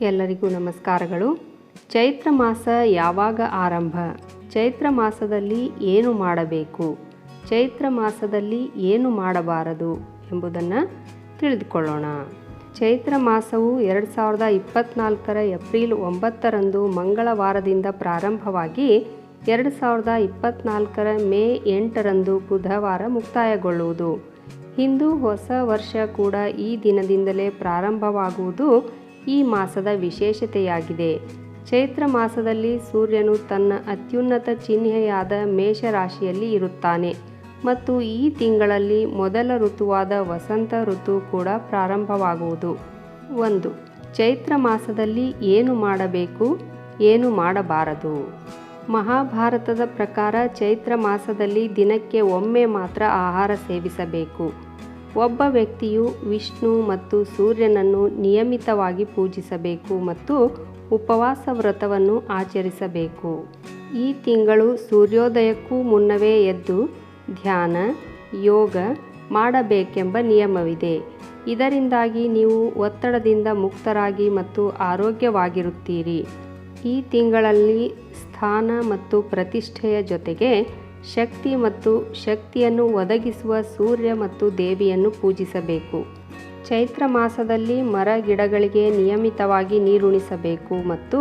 ಎಲ್ಲರಿಗೂ ನಮಸ್ಕಾರಗಳು. ಚೈತ್ರ ಮಾಸ ಯಾವಾಗ ಆರಂಭ? ಚೈತ್ರ ಮಾಸದಲ್ಲಿ ಏನು ಮಾಡಬೇಕು? ಚೈತ್ರ ಮಾಸದಲ್ಲಿ ಏನು ಮಾಡಬಾರದು ಎಂಬುದನ್ನು ತಿಳಿದುಕೊಳ್ಳೋಣ. ಚೈತ್ರ ಮಾಸವು 2024ರ ಏಪ್ರಿಲ್ 9ರಂದು ಮಂಗಳವಾರದಿಂದ ಪ್ರಾರಂಭವಾಗಿ 2024ರ ಮೇ 8ರಂದು ಬುಧವಾರ ಮುಕ್ತಾಯಗೊಳ್ಳುವುದು. ಹಿಂದೂ ಹೊಸ ವರ್ಷ ಕೂಡ ಈ ದಿನದಿಂದಲೇ ಪ್ರಾರಂಭವಾಗುವುದು ಈ ಮಾಸದ ವಿಶೇಷತೆಯಾಗಿದೆ. ಚೈತ್ರ ಮಾಸದಲ್ಲಿ ಸೂರ್ಯನು ತನ್ನ ಅತ್ಯುನ್ನತ ಚಿಹ್ನೆಯಾದ ಮೇಷರಾಶಿಯಲ್ಲಿ ಇರುತ್ತಾನೆ ಮತ್ತು ಈ ತಿಂಗಳಲ್ಲಿ ಮೊದಲ ಋತುವಾದ ವಸಂತ ಋತು ಕೂಡ ಪ್ರಾರಂಭವಾಗುವುದು. 1. ಚೈತ್ರ ಮಾಸದಲ್ಲಿ ಏನು ಮಾಡಬೇಕು, ಏನು ಮಾಡಬಾರದು? ಮಹಾಭಾರತದ ಪ್ರಕಾರ ಚೈತ್ರ ಮಾಸದಲ್ಲಿ ದಿನಕ್ಕೆ ಒಮ್ಮೆ ಮಾತ್ರ ಆಹಾರ ಸೇವಿಸಬೇಕು. ಒಬ್ಬ ವ್ಯಕ್ತಿಯು ವಿಷ್ಣು ಮತ್ತು ಸೂರ್ಯನನ್ನು ನಿಯಮಿತವಾಗಿ ಪೂಜಿಸಬೇಕು ಮತ್ತು ಉಪವಾಸ ವ್ರತವನ್ನು ಆಚರಿಸಬೇಕು. ಈ ತಿಂಗಳು ಸೂರ್ಯೋದಯಕ್ಕೂ ಮುನ್ನವೇ ಎದ್ದು ಧ್ಯಾನ, ಯೋಗ ಮಾಡಬೇಕೆಂಬ ನಿಯಮವಿದೆ. ಇದರಿಂದಾಗಿ ನೀವು ಒತ್ತಡದಿಂದ ಮುಕ್ತರಾಗಿ ಮತ್ತು ಆರೋಗ್ಯವಾಗಿರುತ್ತೀರಿ. ಈ ತಿಂಗಳಲ್ಲಿ ಸ್ಥಾನ ಮತ್ತು ಪ್ರತಿಷ್ಠೆಯ ಜೊತೆಗೆ ಶಕ್ತಿ ಮತ್ತು ಶಕ್ತಿಯನ್ನು ಒದಗಿಸುವ ಸೂರ್ಯ ಮತ್ತು ದೇವಿಯನ್ನು ಪೂಜಿಸಬೇಕು. ಚೈತ್ರ ಮಾಸದಲ್ಲಿ ಮರ ಗಿಡಗಳಿಗೆ ನಿಯಮಿತವಾಗಿ ನೀರುಣಿಸಬೇಕು ಮತ್ತು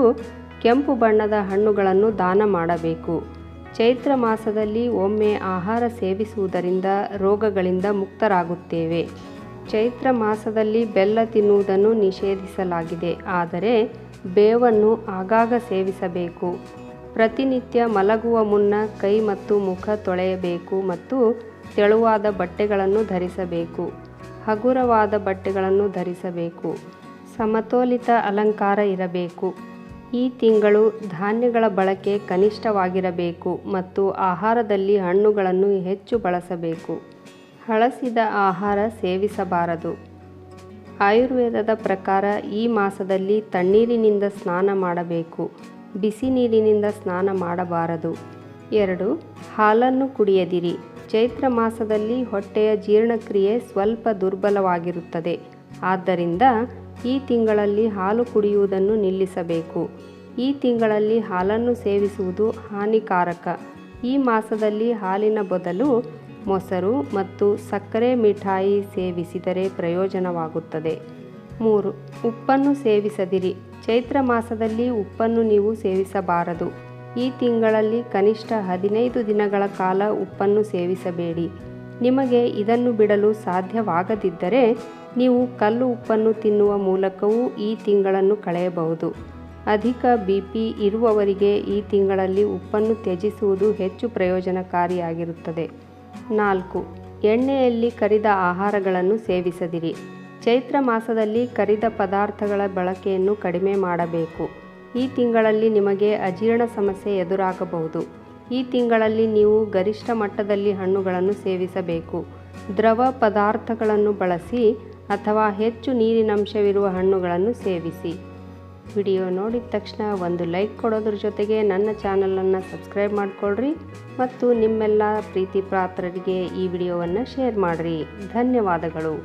ಕೆಂಪು ಬಣ್ಣದ ಹಣ್ಣುಗಳನ್ನು ದಾನ ಮಾಡಬೇಕು. ಚೈತ್ರ ಮಾಸದಲ್ಲಿ ಒಮ್ಮೆ ಆಹಾರ ಸೇವಿಸುವುದರಿಂದ ರೋಗಗಳಿಂದ ಮುಕ್ತರಾಗುತ್ತೇವೆ. ಚೈತ್ರ ಮಾಸದಲ್ಲಿ ಬೆಲ್ಲ ತಿನ್ನುವುದನ್ನು ನಿಷೇಧಿಸಲಾಗಿದೆ, ಆದರೆ ಬೇವನ್ನು ಆಗಾಗ ಸೇವಿಸಬೇಕು. ಪ್ರತಿನಿತ್ಯ ಮಲಗುವ ಮುನ್ನ ಕೈ ಮತ್ತು ಮುಖ ತೊಳೆಯಬೇಕು ಮತ್ತು ತೆಳುವಾದ ಬಟ್ಟೆಗಳನ್ನು ಧರಿಸಬೇಕು. ಹಗುರವಾದ ಬಟ್ಟೆಗಳನ್ನು ಧರಿಸಬೇಕು. ಸಮತೋಲಿತ ಅಲಂಕಾರ ಇರಬೇಕು. ಈ ತಿಂಗಳು ಧಾನ್ಯಗಳ ಬಳಕೆ ಕನಿಷ್ಠವಾಗಿರಬೇಕು ಮತ್ತು ಆಹಾರದಲ್ಲಿ ಹಣ್ಣುಗಳನ್ನು ಹೆಚ್ಚು ಬಳಸಬೇಕು. ಹಳಸಿದ ಆಹಾರ ಸೇವಿಸಬಾರದು. ಆಯುರ್ವೇದದ ಪ್ರಕಾರ ಈ ಮಾಸದಲ್ಲಿ ತಣ್ಣೀರಿನಿಂದ ಸ್ನಾನ ಮಾಡಬೇಕು, ಬಿಸಿ ನೀರಿನಿಂದ ಸ್ನಾನ ಮಾಡಬಾರದು. 2. ಹಾಲನ್ನು ಕುಡಿಯದಿರಿ. ಚೈತ್ರ ಮಾಸದಲ್ಲಿ ಹೊಟ್ಟೆಯ ಜೀರ್ಣಕ್ರಿಯೆ ಸ್ವಲ್ಪ ದುರ್ಬಲವಾಗಿರುತ್ತದೆ. ಆದ್ದರಿಂದ ಈ ತಿಂಗಳಲ್ಲಿ ಹಾಲು ಕುಡಿಯುವುದನ್ನು ನಿಲ್ಲಿಸಬೇಕು. ಈ ತಿಂಗಳಲ್ಲಿ ಹಾಲನ್ನು ಸೇವಿಸುವುದು ಹಾನಿಕಾರಕ. ಈ ಮಾಸದಲ್ಲಿ ಹಾಲಿನ ಬದಲು ಮೊಸರು ಮತ್ತು ಸಕ್ಕರೆ ಮಿಠಾಯಿ ಸೇವಿಸಿದರೆ ಪ್ರಯೋಜನವಾಗುತ್ತದೆ. 3. ಉಪ್ಪನ್ನು ಸೇವಿಸದಿರಿ. ಚೈತ್ರ ಮಾಸದಲ್ಲಿ ಉಪ್ಪನ್ನು ನೀವು ಸೇವಿಸಬಾರದು. ಈ ತಿಂಗಳಲ್ಲಿ ಕನಿಷ್ಠ 15 ದಿನಗಳ ಕಾಲ ಉಪ್ಪನ್ನು ಸೇವಿಸಬೇಡಿ. ನಿಮಗೆ ಇದನ್ನು ಬಿಡಲು ಸಾಧ್ಯವಾಗದಿದ್ದರೆ ನೀವು ಕಲ್ಲು ಉಪ್ಪನ್ನು ತಿನ್ನುವ ಮೂಲಕವೂ ಈ ತಿಂಗಳನ್ನು ಕಳೆಯಬಹುದು. ಅಧಿಕ BP ಇರುವವರಿಗೆ ಈ ತಿಂಗಳಲ್ಲಿ ಉಪ್ಪನ್ನು ತ್ಯಜಿಸುವುದು ಹೆಚ್ಚು ಪ್ರಯೋಜನಕಾರಿಯಾಗಿರುತ್ತದೆ. 4. ಎಣ್ಣೆಯಲ್ಲಿ ಕರಿದ ಆಹಾರಗಳನ್ನು ಸೇವಿಸದಿರಿ. ಚೈತ್ರ ಮಾಸದಲ್ಲಿ ಕರಿದ ಪದಾರ್ಥಗಳ ಬಳಕೆಯನ್ನು ಕಡಿಮೆ ಮಾಡಬೇಕು. ಈ ತಿಂಗಳಲ್ಲಿ ನಿಮಗೆ ಅಜೀರ್ಣ ಸಮಸ್ಯೆ ಎದುರಾಗಬಹುದು. ಈ ತಿಂಗಳಲ್ಲಿ ನೀವು ಗರಿಷ್ಠ ಮಟ್ಟದಲ್ಲಿ ಹಣ್ಣುಗಳನ್ನು ಸೇವಿಸಬೇಕು. ದ್ರವ ಪದಾರ್ಥಗಳನ್ನು ಬಳಸಿ ಅಥವಾ ಹೆಚ್ಚು ನೀರಿನಂಶವಿರುವ ಹಣ್ಣುಗಳನ್ನು ಸೇವಿಸಿ. ವಿಡಿಯೋ ನೋಡಿದ ತಕ್ಷಣ ಒಂದು ಲೈಕ್ ಕೊಡೋದ್ರ ಜೊತೆಗೆ ನನ್ನ ಚಾನಲನ್ನು ಸಬ್ಸ್ಕ್ರೈಬ್ ಮಾಡಿಕೊಳ್ಳ್ರಿ ಮತ್ತು ನಿಮ್ಮೆಲ್ಲ ಪ್ರೀತಿ ಪಾತ್ರರಿಗೆ ಈ ವಿಡಿಯೋವನ್ನು ಶೇರ್ ಮಾಡಿರಿ. ಧನ್ಯವಾದಗಳು.